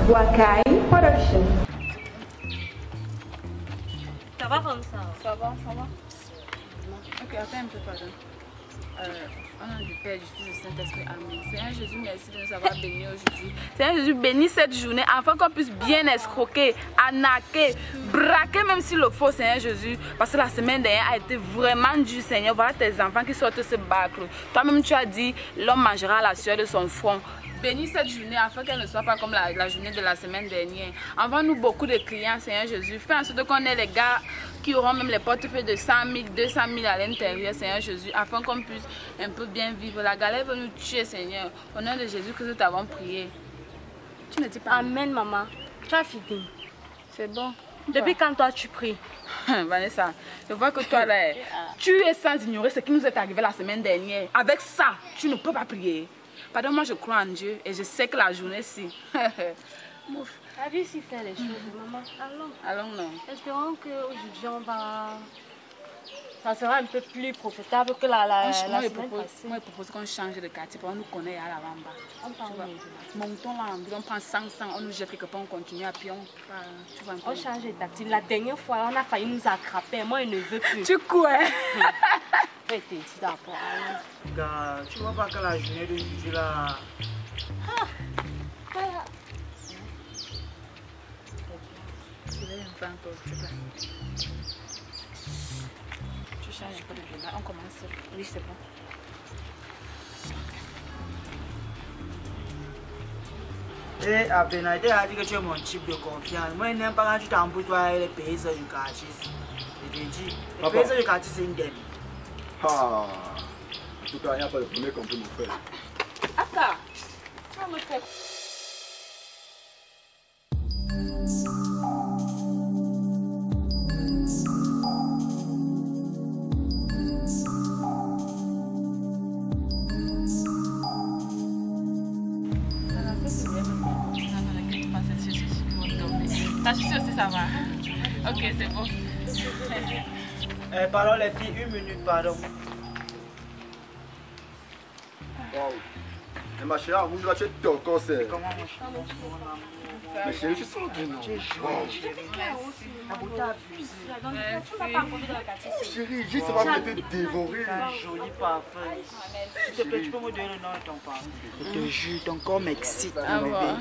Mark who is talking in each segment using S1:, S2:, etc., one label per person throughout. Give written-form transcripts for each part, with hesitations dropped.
S1: Wakai Production.
S2: Ça va comme ça?
S3: Ça va, ça va. Ok, attends un peu, pardon. Au nom du Père, du Fils et du Saint-Esprit, Amen. Seigneur Jésus, merci de nous avoir bénis aujourd'hui. Seigneur Jésus, bénis cette journée afin qu'on puisse bien escroquer, arnaquer, braquer même s'il le faut, Seigneur Jésus. Parce que la semaine dernière a été vraiment dure, Seigneur. Voilà tes enfants qui sortent se battre. Toi-même, tu as dit, l'homme mangera la sueur de son front. Bénis cette journée afin qu'elle ne soit pas comme la journée de la semaine dernière. Envoie-nous beaucoup de clients, Seigneur Jésus. Fais en sorte qu'on ait les gars qui auront même les portefeuilles de 100 000, 200 000 à l'intérieur, Seigneur Jésus, afin qu'on puisse un peu bien vivre. La galère veut nous tuer, Seigneur. Au nom de Jésus que nous t'avons prié. Tu ne dis pas.
S2: Amen, maman. Tu as fini.
S3: C'est bon.
S2: Depuis quand toi tu pries?
S3: Vanessa, je vois que toi là, tu es sans ignorer ce qui nous est arrivé la semaine dernière. Avec ça, tu ne peux pas prier. Pardon, moi je crois en Dieu et je sais que la journée-ci.
S2: La vie s'y fait les choses, maman. Allons.
S3: Allons, non.
S2: Espérons qu'aujourd'hui on va. Ça sera un peu plus profitable que la semaine passée.
S3: Moi, je propose qu'on change de quartier parce qu'on nous connaît à la Ramba.
S2: On parle.
S3: Montons là, on prend 100, on nous jette quelque part, on continue à pied.
S2: On change de tactique. La dernière fois, on a failli nous attraper. Moi, je ne veux plus.
S3: Tu quoi?
S2: Je vais te dire d'abord.
S4: Tu vois pas que la journée d'aujourd'hui là.
S3: Tu changes un peu de journal, on commence. Oui, c'est bon.
S4: Et Abénaïde a dit que tu es mon type de confiance. Moi, je n'aime pas quand tu t'embrouilles avec les paysans du quartier. Je te dis, les paysans du quartier, c'est une dème.
S5: Ah, en tout cas, il n'y a pas de premier qu'on peut nous faire.
S3: Attends, on me fait. Ta chaussure aussi, ça va. Ok, c'est bon.
S4: Pardon les filles, une minute, pardon.
S5: Waouh. Mais ma chérie, vous là, tu es top concert.
S4: Comment mon chéri?
S5: Mais chérie, je sens bien, non?
S4: La beauté abusée.
S5: Chérie, juste ça va me dévorer.
S4: Un joli parfum. S'il te plaît, tu peux me donner le nom de ton parfum? Je te jure, ton corps m'excite, mon bébé.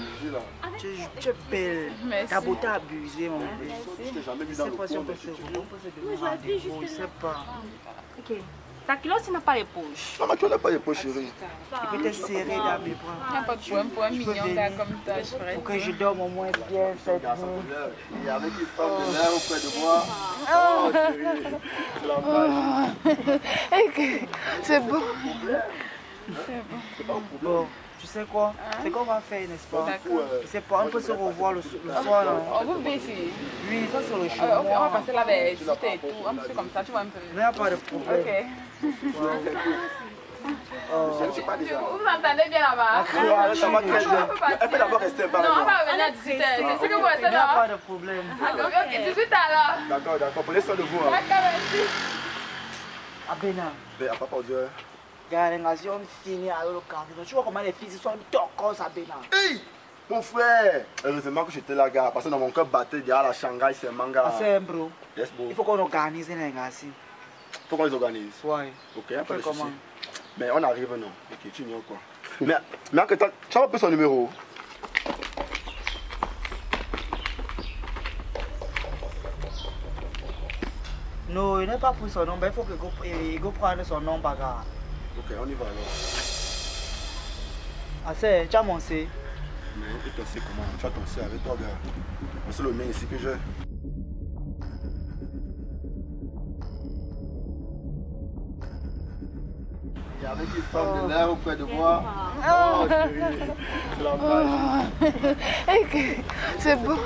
S4: Tu es belle. Ta beauté abusée, mon bébé.
S5: Je t'ai jamais vu
S4: Je
S5: dans
S4: sais
S5: le
S4: pas si on peut
S5: coin.
S4: se demander. Je ne sais pas.
S2: Ok. Ta culotte n'a pas les poches.
S5: Non, mais tu n'as pas les poches, chérie.
S4: Je peux te serrer dans mes bras.
S3: Il n'y a pas de problème pour un mignon gars comme toi, je ferais.
S4: Pour que je dorme au moins bien cette nuit.
S5: Et avec une femme de l'air auprès de moi. Oh, chérie. C'est la page.
S3: C'est bon.
S4: Bon, tu sais quoi? C'est qu'on va faire, n'est-ce pas?
S3: D'accord.
S4: Je sais pas, on peut se revoir le soir. Là.
S3: On vous fait ici.
S4: Oui, ça c'est le
S3: On va
S4: chemin.
S3: passer là vers Cité et tout. On fait comme ça, tu vois un peu.
S4: Il n'y a pas de problème.
S3: Ok.
S5: Je ne sais pas déjà.
S3: Vous m'entendez bien là-bas?
S5: Ça va très bien. Elle peut d'abord rester un peu avec
S3: Non, on
S5: moi.
S3: va revenir à 18h. C'est ce que vous restez
S4: Il n'y a pas
S3: là?
S4: de problème.
S3: Ok, 18h alors.
S5: D'accord. Prenez soin de vous.
S3: D'accord, merci.
S4: Abena,
S5: Mais à papa, Dieu.
S4: regarde, les on finit avec le carton. Tu vois comment les filles sont d'accord, Abena.
S5: Hey! Mon frère! Heureusement que j'étais là, gars. Parce que dans mon cœur battait derrière la Shanghai, c'est manga.
S4: C'est un bro.
S5: Yes, bro.
S4: Il faut qu'on organise les gars.
S5: Faut qu'on les organise.
S4: Ouais.
S5: Ok, y a pas de
S4: Comment?
S5: souci. Mais on arrive, non? Ok, tu ignores quoi. Mais en que tu as un peu son numéro.
S4: Non, il n'est pas pour son nom, mais il faut qu'il prenne son nom, bagarre.
S5: Ok, on y va alors.
S4: Ah, c'est, tu as mon C.
S5: Mais et toi, c'est comment? Tu as ton C avec toi, gars. C'est le mien ici que j'ai. Et avec une femme de l'air auprès de moi. Oh, chérie. C'est la page.
S3: C'est bon.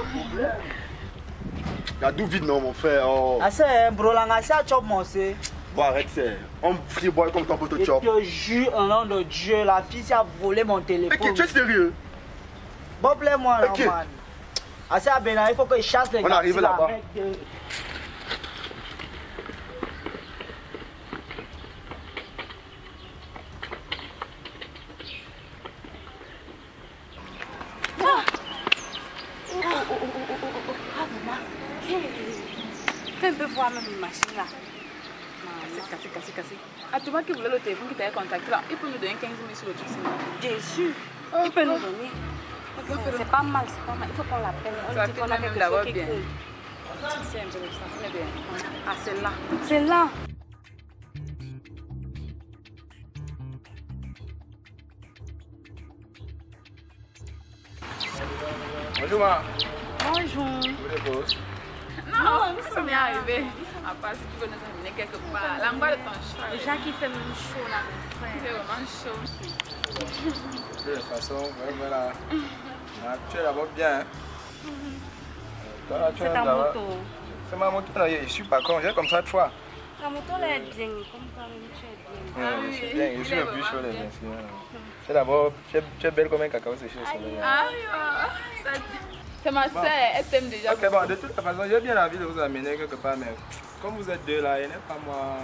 S5: Il y a d'où vide, non, mon frère? Oh.
S4: Ah, c'est, bro, là, c'est à chop mon C.
S5: Bon, arrête, c'est. On free boy comme ton pote
S4: Je
S5: chop.
S4: te jure, au nom de Dieu, la fille s'est volé mon téléphone.
S5: Ok, tu es sérieux?
S4: Bob, moi là,
S5: Ok.
S4: man. Ah, c'est à Bénin, il faut que je chasse les gars.
S5: On arrive là-bas.
S2: fais un peu voir même une machine là.
S3: Cassé. Ah, tu vois qu'il voulait le téléphone qui t'avait contacté là. Il peut nous donner 15 000 sur le truc.
S2: Bien sûr. Il peut nous donner. C'est pas mal, c'est pas mal. Il faut qu'on l'appelle. On dit qu'on a quelque chose qui coule.
S3: C'est un peu ça. Mais bien. Ah, c'est là.
S2: C'est là.
S5: Bonjour, ma.
S2: Bonjour.
S5: Vous dépose.
S3: Non, nous sommes bien arrivés. À part si tu veux nous amener quelque part. L'endroit de ton chat.
S2: Déjà qu'il fait même chaud là, mon frère.
S3: C'est vraiment chaud.
S5: De toute façon, vraiment là. Tu es d'abord bien. Hein?
S2: C'est ta moto.
S5: C'est ma moto, là, je suis pas con, j'ai comme ça de fois.
S2: Ta moto là est bien, comme toi-même tu es bien.
S3: Ah
S5: Je
S3: oui,
S5: suis bien, je suis
S3: il est
S5: le plus chaud des
S3: vraiment
S5: anciens. C'est d'abord, tu es belle comme un cacao séché au soleil.
S3: C'est ma soeur, elle t'aime déjà.
S5: Ok, bon, de toute façon, j'ai bien envie de vous amener quelque part, mais comme vous êtes deux là, il n'est pas moi.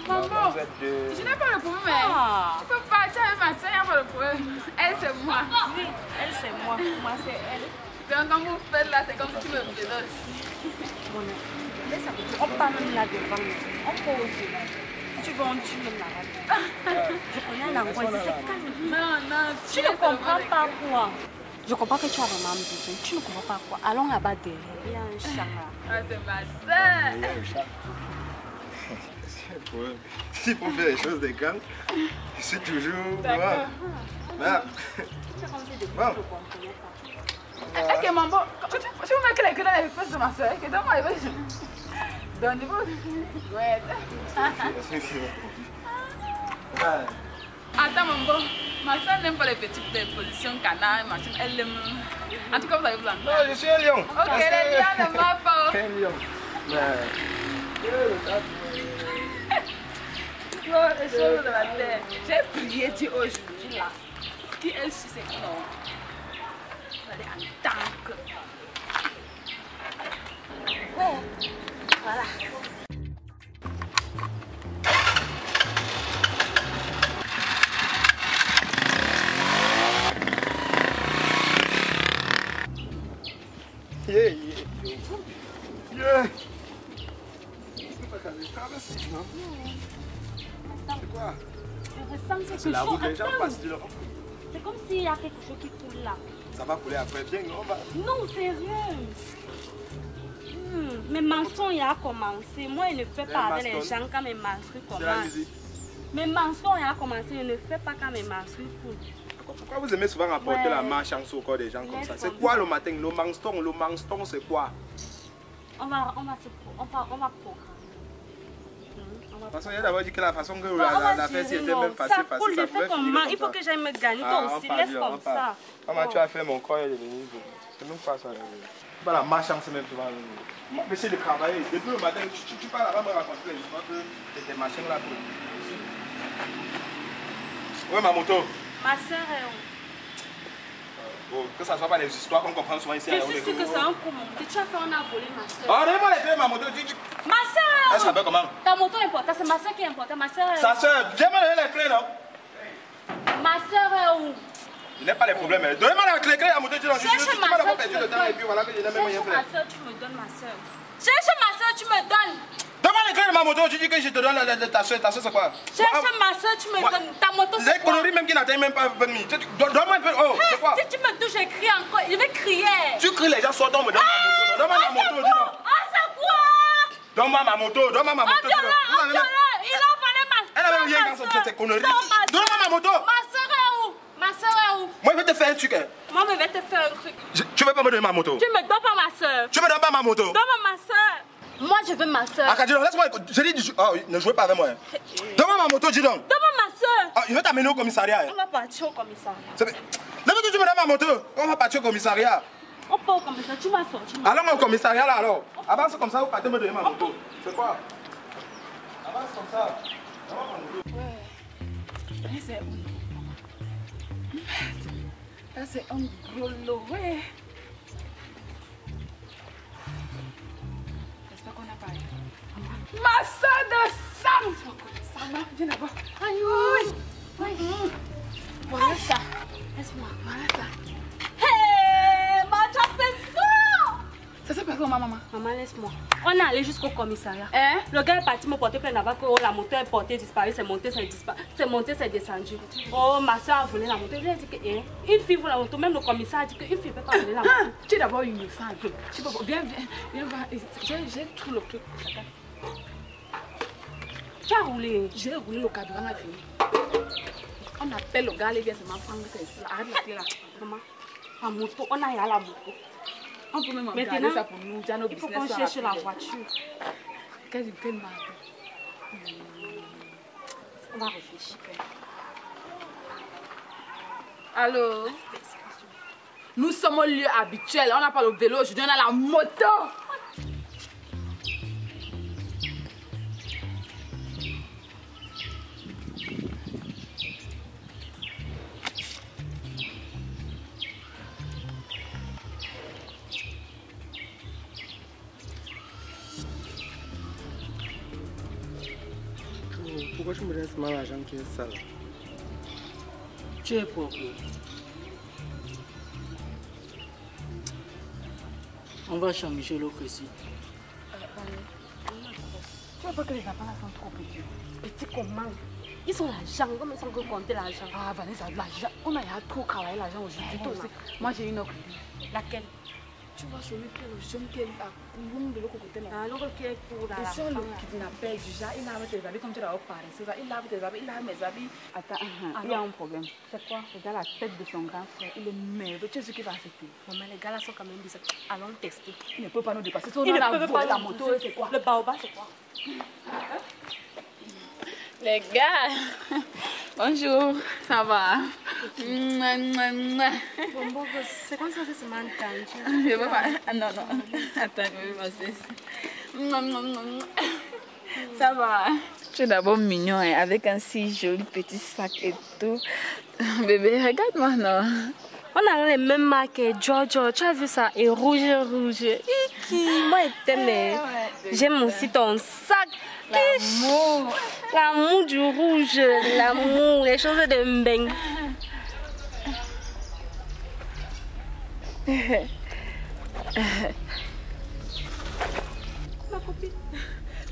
S3: Maman,
S5: vous êtes deux.
S3: je n'ai pas le problème, mais tu peux partir avec ma soeur, il n'y a pas de problème. Elle, c'est moi.
S2: Oui, elle c'est moi, moi c'est elle.
S3: Donc, quand vous faites là, c'est comme si tu me dénonces.
S2: On part même là devant, on pose. Tu vas en tuer même là-bas. Je connais l'angoisse, c'est calme.
S3: Non,
S2: Tu ne comprends pas quoi. Je comprends que tu as vraiment besoin. Tu ne comprends pas quoi. Allons là-bas derrière. Il y a un chat là.
S3: Ah, c'est ma soeur.
S5: Il y a un chat. S'il faut faire les choses de calme, je suis toujours.
S3: D'accord.
S5: Voilà. Bon.
S3: Est-ce que maman, tu veux mettre les clés dans les fesses de ma soeur? Que donne-moi les fesses. Donne-moi. Ouais. Attends, maman. Ma soeur n'aime pas les petites positions canard, machin. Elle aime. En tout cas, vous avez besoin.
S5: Non, je suis un lion.
S3: Ok, les lions ne va pas.
S5: Un lion.
S3: Oh, les choses de la terre. J'ai prié Dieu aujourd'hui là. Qui elle suit ses non. Vous allez en tant que.
S2: Ouais. Voilà.
S5: Yeah. C'est quoi?
S2: Je ressens quelque
S5: C'est la
S2: chose.
S5: route, les gens
S2: Attends.
S5: passent du long.
S2: C'est comme s'il y a quelque chose qui coule là.
S5: Ça va couler après, bien, on va.
S2: Non, sérieux. Mes mensonges a commencé. Moi, je ne fais pas avec les gens quand mes menstrues
S5: C'est la
S2: commencent.
S5: musique.
S2: Mes mensonges a commencé. Je ne fais pas quand mes menstrues coulent.
S5: Pourquoi vous aimez souvent rapporter
S2: Ouais.
S5: la malchance au corps des gens comme
S2: Laisse
S5: ça? C'est
S2: tomber.
S5: quoi le matin? Le mensonge, c'est quoi?
S2: On va programmer.
S5: De toute façon, il y a d'abord dit que la façon que
S2: On
S5: la
S2: va
S5: fête
S2: gérer,
S5: était
S2: non.
S5: même
S2: Ça
S5: facile,
S2: coule,
S5: ça
S2: je
S5: pouvait
S2: fais
S5: finir
S2: comment?
S5: comme
S2: Il faut
S5: ça.
S2: que j'aille me gagner. Toi
S5: Ah,
S2: aussi,
S5: on
S2: laisse
S5: parle,
S2: comme ça.
S5: Comment tu as fait mon corps est devenu. C'est même pas ça. C'est pas la malchance même souvent. M'empêcher de travailler. Depuis le matin, tu parles avant de me raconter les histoires de tes machines là. Ouais, ma moto.
S2: Ma soeur est où?
S5: Oh, que ça soit pas les histoires qu'on comprend souvent ici.
S2: Je suis sûre que c'est un coup, mon petit. Tu as fait, on a volé ma soeur.
S5: Oh, donnez-moi les clés de ma moto.
S2: Ma soeur!
S5: Elle s'appelle comment?
S2: Ta moto est importante, c'est ma soeur qui est importante. Ma soeur est
S5: Sa soeur, viens me donner les clés, non?
S2: Ma soeur est où?
S5: Je n'ai pas les problèmes. Donnez-moi les clés de la moto. Tu vas d'abord perdre le temps et puis voilà que je n'ai même rien
S2: Cherche
S5: fait.
S2: ma soeur, tu me donnes ma soeur. Cherche ma soeur, tu me donnes.
S5: Donne-moi les clés de ma moto. Tu dis que je te donne ta soeur. Ta soeur, c'est quoi?
S2: Cherche ma soeur, tu me donnes. Ta moto,
S5: Les
S2: c'est quoi?
S5: conneries même qui n'atteignent même pas 20 minutes. Donne-moi un peu. Oh, c'est quoi?
S2: Si tu me touches, je crie encore. Je vais crier.
S5: Tu cries, les gens sortent, on me donne ma moto. Donne-moi ma moto, dis donc.
S2: Ah, c'est quoi?
S5: Donne-moi ma moto, donne-moi ma moto.
S2: Oh, violent. Il a volé ma soeur.
S5: Elle a même rien dans cette connerie. Donne-moi ma moto.
S2: Ma soeur est où? Ma soeur est où?
S5: Moi, je vais te faire un truc.
S2: Moi, je vais te faire un truc.
S5: Tu veux pas me donner ma moto?
S2: Tu me donnes pas ma soeur.
S5: Tu me donnes pas ma moto?
S2: Donne-moi ma soeur. Moi, je veux ma soeur.
S5: Akadino, laisse-moi. Je dis, oh, ne jouez pas avec moi. Donne-moi ma moto, dis donc.
S2: Donne-moi ma soeur.
S5: Ah, je vais t'amener au commissariat.
S2: On va partir au commissariat.
S5: D'abord, tu me donnes ma moto. On va partir au commissariat.
S2: On part au commissariat. Tu m'as sorti.
S5: Allons au commissariat là alors. Avance comme ça, vous partez me donner ma moto. C'est quoi? Avance comme ça.
S3: Ouais. Là, c'est un gros lot, ouais. J'espère qu'on a parlé. Ma soeur de sang! Sama, viens d'abord. Aïe, oui. Voilà ça. Laisse-moi. Voilà ça.
S2: Hey, ma chance est ça.
S3: Ça s'appelle comment? maman.
S2: Maman, laisse-moi. On est allé jusqu'au commissariat.
S3: Hein?
S2: Le gars est parti me porter plainte là-bas que la moto est portée, disparue, c'est monté, c'est disparu. C'est monté, c'est descendu. Oh, ma soeur a volé la moto. Il a dit que une fille vole la moto. Même le commissaire a dit qu'une fille ne peut pas voler la moto.
S3: Tu es d'abord une femme. Viens, voir. J'ai tout le truc.
S2: Tu as roulé?
S3: J'ai roulé le carburant, on a fini. On appelle le gars, il vient seulement prendre c'est ici. Arrête la clé là.
S2: Maman, la moto, on a y à la moto.
S3: On peut même
S2: maintenant
S3: regarder ça pour nous. Déjà nos
S2: il faut
S3: business
S2: qu'on cherche la voiture.
S3: Qu'est-ce que tu m'as
S2: On va réfléchir.
S3: Allô? Nous sommes au lieu habituel. On n'a pas le vélo, aujourd'hui on a la moto.
S5: Pourquoi tu me laisses mal l'argent qui est sale?
S4: Tu es propre. On va changer l'autre ici.
S2: Tu vois pas que les enfants là sont trop petits? Petits comment? Ils sont l'argent, comme ils sont que compter l'argent.
S3: Ah, Vanessa, l'argent. On a trop travaillé l'argent aujourd'hui. Toi aussi. Moi j'ai une autre idée.
S2: Laquelle?
S3: Tu vois celui qui est le jeune qui est à Koulou de l'autre côté là.
S2: Ah, l'autre qui est pour la
S3: Et si on le kidnappait du genre, il lave tes habits comme tu l'as parlé. C'est ça, il lave tes habits, il lave mes habits. Attends, il y a un problème.
S2: C'est quoi?
S3: Regarde la tête de son grand frère, il est merveilleux. Tu sais ce qu'il va accepter?
S2: Maman, les gars là sont quand même bizarres. Allons tester.
S3: Il ne peut pas nous dépasser.
S2: Il ne peut pas
S3: la moto, c'est quoi?
S2: Le baobab, c'est quoi?
S3: Les gars, bonjour, ça va?
S2: Bon, c'est comme ça que c'est mal tendu.
S3: Je veux pas. Ah, non, non. Attends, je vais passer. Ça va? Tu es d'abord mignon hein, avec un si joli petit sac et tout. Bébé, regarde-moi, non?
S2: On a les mêmes marques, Giorgio, tu as vu ça? Et rouge. Iki, moi je t'aime. J'aime aussi ton sac.
S3: L'amour.
S2: L'amour du rouge, l'amour, les choses de mbeng.
S3: Ma copine.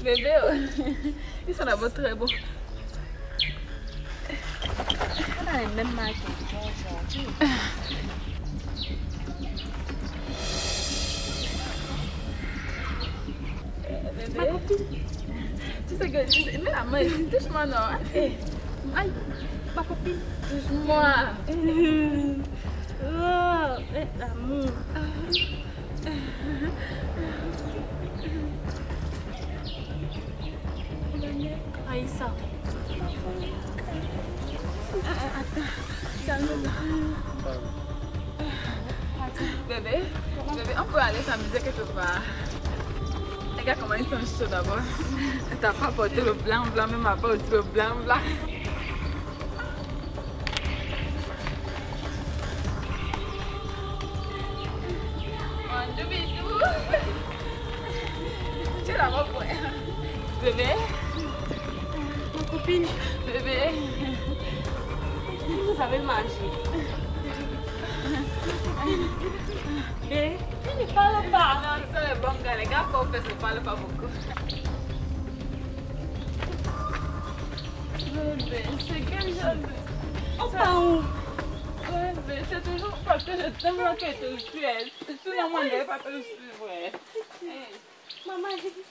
S3: Bébé, ils sont d'abord très beaux.
S2: On a les mêmes marques, Giorgio.
S3: Ma copine. Tu sais que tu sais, mets la main, touche-moi non. Aïe, ma copine, touche-moi.
S2: Oh, l'amour. Aïssa.
S3: Bébé, on peut aller s'amuser quelque part. Regarde comment ils sont chauds d'abord. T'as pas porté le blanc, même ma pas aussi le blanc. Tu es là-bas pour elle. Bébé.
S2: Ma copine,
S3: Bébé.
S2: vous avez mangé. Mais il ne parle pas.
S3: Non, c'est le bon gars. Les gars, pour faire, ne parlent pas beaucoup. Bébé, c'est quel genre de...
S2: Enfin où?
S3: Bébé, c'est toujours parce que je t'aime que tu te suis. Sinon, moi, je ne vais pas te suivre.
S2: Maman, j'ai dit.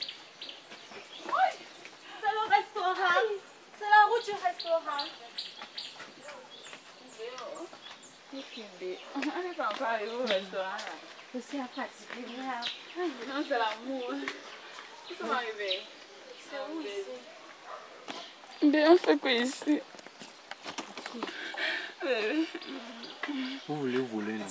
S2: C'est le restaurant. C'est la route du restaurant.
S3: On n'est pas encore arrivé au restaurant là.
S2: Je suis à fatiguer.
S3: Non, c'est l'amour. Ils sont arrivés.
S2: C'est où ici?
S3: Bébé, on fait quoi ici?
S5: Vous voulez voler, non?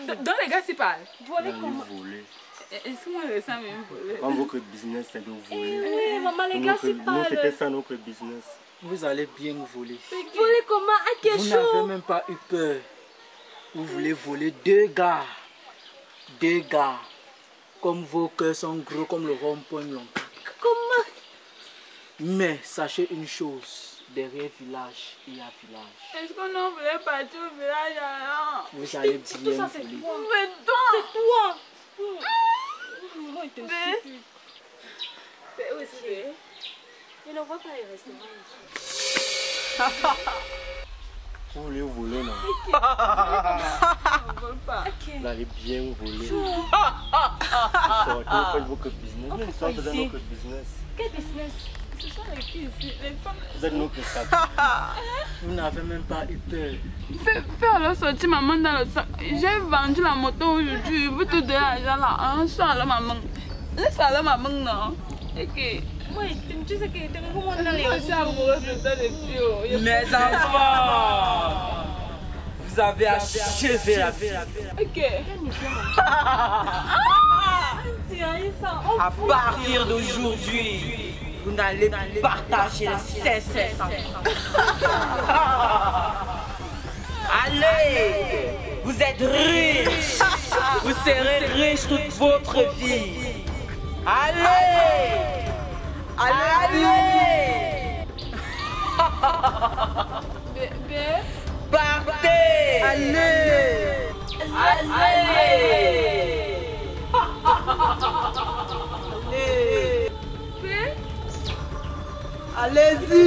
S3: Donc les gars s'y parlent.
S2: Voler comment?
S5: Voler.
S3: Est-ce que moi je sens même voler?
S5: Quand votre business c'est de voler.
S2: Oui, maman, les gars s'y
S5: Nous,
S2: parlent.
S5: c'était ça notre business.
S6: Vous allez bien voler.
S2: Voler comment? À quel
S6: Vous n'avez
S2: chaud?
S6: même pas eu peur. Vous voulez voler deux gars. Deux gars. Comme vos cœurs sont gros comme le rond-point long.
S2: Comment?
S6: Mais sachez une chose. Derrière village, il y a village.
S3: Est-ce qu'on en voulait partir au village alors?
S6: Vous allez
S2: Tout
S6: bien
S2: ça, c'est
S6: voler.
S2: toi.
S3: Mais toi!
S2: C'est toi. il te suffit.
S3: C'est aussi.
S2: Je ne vois pas les restaurants ici.
S7: Vous voulez voler, non?
S3: On vole pas.
S7: Vous allez bien voler. Faites votre business. Nous sommes dans notre business.
S2: Quel business?
S3: Ce sont les filles ici. Les femmes.
S7: Vous êtes notre sac.
S6: Vous n'avez même pas eu peur.
S3: Fais alors sortir maman dans le sac. J'ai vendu la moto aujourd'hui. Je veux te donner l'argent là. Un soir à la maman. Laisse aller maman, non? Ok.
S2: Oui, tu sais que tu es comment dans les
S3: Je suis amoureuse de toi depuis.
S6: Mes enfants, vous avez achevé la vie.
S3: Ok.
S6: À partir d'aujourd'hui, vous n'allez partager les 500. Allez, vous êtes riches. Vous serez riches toute votre vie. Allez. Allez!
S3: Bébé.
S6: Partez! Allez! Allez! Allez-y!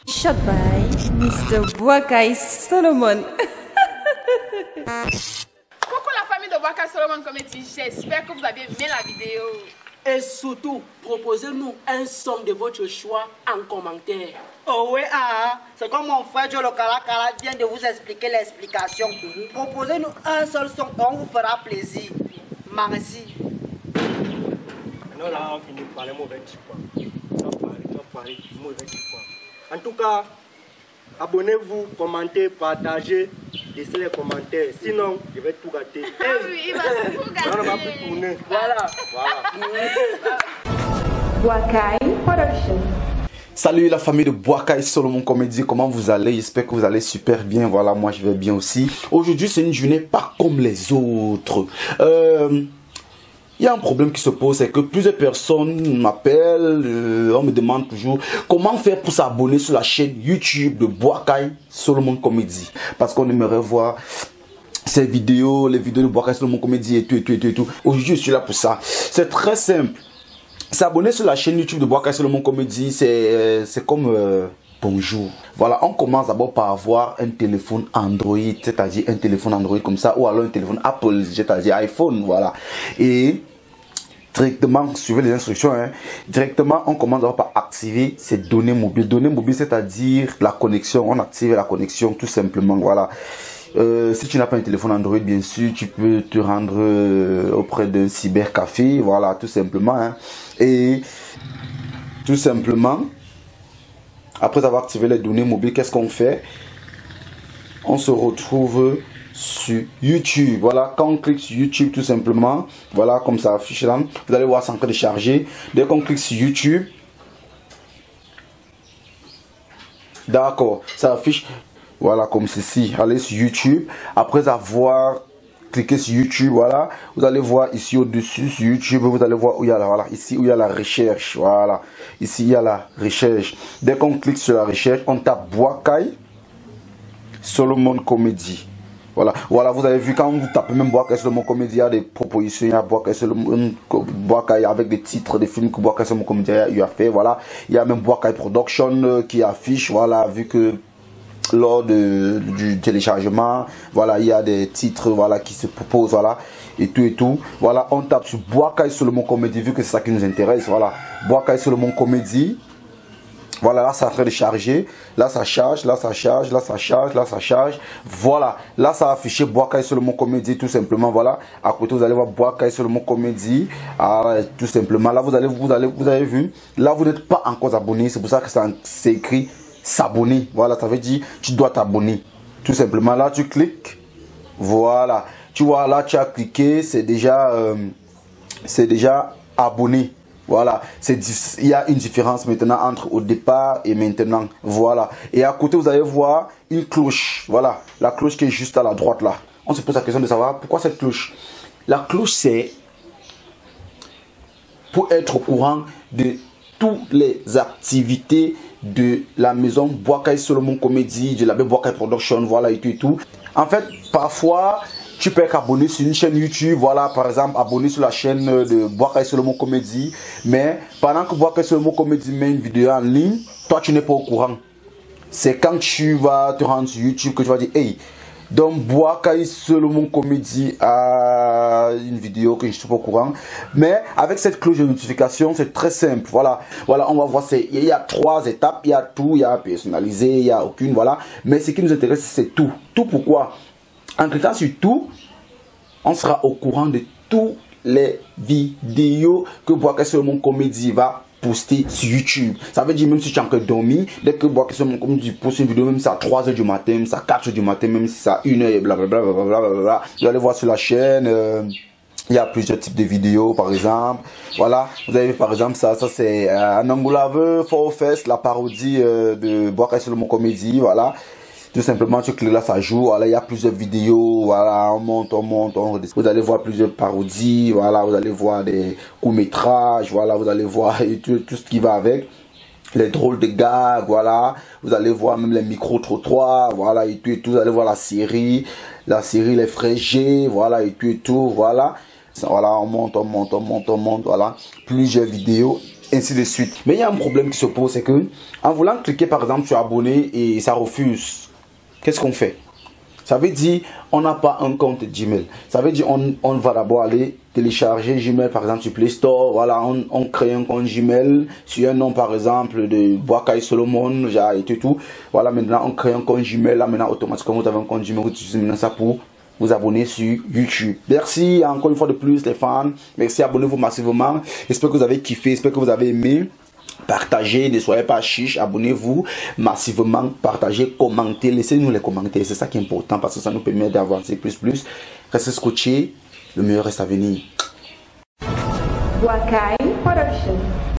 S1: Shot by Mr. Boakai Solomon.
S3: Coucou la famille de Boakai Solomon Comedy, j'espère que vous avez aimé la vidéo.
S6: Et surtout, proposez-nous un son de votre choix en commentaire.
S4: Oh oui, c'est comme mon frère Joe Kala vient de vous expliquer l'explication. Proposez-nous un seul son, on vous fera plaisir. Merci.
S7: Maintenant là, on finit par les mauvais petits points. On va parler du mauvais petits points. En tout cas, abonnez-vous, commentez, partagez, laissez les commentaires. Sinon, je vais tout rater.
S3: Oui, il va tout gâter.
S7: On va plus tourner.
S6: Voilà.
S1: Boakai Production.
S8: Salut la famille de Boakai Solomon Comedy, comment vous allez? J'espère que vous allez super bien. Voilà, moi je vais bien aussi. Aujourd'hui c'est une journée pas comme les autres. Il y a un problème qui se pose, c'est que plusieurs personnes m'appellent, on me demande toujours comment faire pour s'abonner sur la chaîne YouTube de Boakai Solomon Comedy. Parce qu'on aimerait voir ces vidéos, les vidéos de Boakai Solomon Comedy et tout. Aujourd'hui je suis là pour ça. C'est très simple. S'abonner sur la chaîne YouTube de Boakai Solomon Comedy, c'est comme bonjour. Voilà, on commence d'abord par avoir un téléphone Android, c'est-à-dire un téléphone Android comme ça, ou alors un téléphone Apple, c'est-à-dire iPhone, voilà. Et directement, suivez les instructions, directement on commence d'abord par activer ces données mobiles. Données mobiles, c'est-à-dire la connexion, on active la connexion tout simplement, voilà. Si tu n'as pas un téléphone Android, bien sûr, tu peux te rendre auprès d'un cybercafé, voilà, tout simplement. Et tout simplement, après avoir activé les données mobiles, qu'est-ce qu'on fait? On se retrouve sur YouTube. Voilà, quand on clique sur YouTube, tout simplement, voilà, comme ça affiche là, vous allez voir, c'est en train de charger. Dès qu'on clique sur YouTube, d'accord, ça affiche. Voilà, comme ceci. Allez sur YouTube. Après avoir cliqué sur YouTube, voilà, vous allez voir ici au-dessus sur YouTube, vous allez voir où il y a la, voilà, ici où il y a la recherche. Voilà, ici il y a la recherche. Dès qu'on clique sur la recherche, on tape Boakai Solomon Comedy. Voilà, voilà, vous avez vu quand vous tapez même Boakai Solomon Comedy, il y a des propositions, il y a Boakai Solomon Boakai avec des titres des films que Boakai Solomon Comedy a fait. Voilà, il y a même Boakai Production qui affiche. Voilà, vu que lors du téléchargement, voilà, il y a des titres, voilà, qui se proposent, voilà, et tout, voilà, on tape sur Boakai Solomon Comedy, vu que c'est ça qui nous intéresse, voilà, Boakai Solomon Comedy, voilà, là, c'est en train de charger, là, ça charge, là, ça charge, là, ça charge, là, ça charge, voilà, là, ça a affiché Boakai Solomon Comedy, tout simplement, voilà, à côté, vous allez voir Boakai Solomon Comedy, tout simplement, là, vous avez vu, là, vous n'êtes pas encore abonné, c'est pour ça que c'est écrit s'abonner. Voilà, ça veut dire tu dois t'abonner. Tout simplement, là tu cliques. Voilà, tu vois, là tu as cliqué, c'est déjà abonné. Voilà, il y a une différence maintenant entre au départ et maintenant. Voilà, et à côté vous allez voir une cloche. Voilà, la cloche qui est juste à la droite là. On se pose la question de savoir pourquoi cette cloche. La cloche, c'est pour être au courant de toutes les activités de la maison Boakai Solomon Comedy, de la Boakai Production, voilà et tout. En fait, parfois, tu peux être abonné sur une chaîne YouTube, voilà, par exemple, abonné sur la chaîne de Boakai Solomon Comedy, mais pendant que Boakai Solomon Comedy met une vidéo en ligne, toi tu n'es pas au courant. C'est quand tu vas te rendre sur YouTube que tu vas dire, hey, donc Boakai Solomon Comedy a une vidéo que je ne suis pas au courant. Mais avec cette cloche de notification, c'est très simple. Voilà, on va voir, il y a 3 étapes, il y a tout, il y a personnalisé, il n'y a aucune, voilà. Mais ce qui nous intéresse, c'est tout. Tout pourquoi? En cliquant sur tout, on sera au courant de toutes les vidéos que Boakai Solomon Comedy va poster sur YouTube. Ça veut dire même si tu as encore dormi, dès que Boakai Solomon Comedy poste une vidéo, même si c'est à 3h du matin, même si c'est à 4h du matin, même si c'est à 1h et blablabla, vous allez voir sur la chaîne, il y a plusieurs types de vidéos par exemple. Voilà, vous avez par exemple ça c'est un Angolave For Fest, la parodie de Boakai Solomon Comedy, voilà. Tout simplement, tu cliques là, ça joue. Voilà, il y a plusieurs vidéos. Voilà, on monte, vous allez voir plusieurs parodies. Voilà, vous allez voir des courts-métrages. Voilà, vous allez voir tout ce qui va avec. Les drôles de gags. Voilà, vous allez voir même les micro-trottoirs. Voilà, et tout. Vous allez voir la série Les Frères G. Voilà, et tout. Voilà, on monte. Voilà, plusieurs vidéos. Ainsi de suite. Mais il y a un problème qui se pose, c'est que en voulant cliquer par exemple sur abonner et ça refuse. Qu'est-ce qu'on fait? Ça veut dire on n'a pas un compte Gmail. Ça veut dire on va d'abord aller télécharger Gmail par exemple sur Play Store. Voilà, on crée un compte Gmail sur un nom par exemple de Boakai Solomon, et tout. Voilà, maintenant on crée un compte Gmail. Là maintenant automatiquement vous avez un compte Gmail. Vous utilisez maintenant ça pour vous abonner sur YouTube. Merci encore une fois de plus les fans. Merci, abonnez-vous massivement. J'espère que vous avez kiffé, j'espère que vous avez aimé. Partagez, ne soyez pas chiche, abonnez-vous massivement, partagez, commentez, laissez-nous les commentaires, c'est ça qui est important parce que ça nous permet d'avancer plus. Restez scotchés, le meilleur reste à venir.
S1: Boakai Production.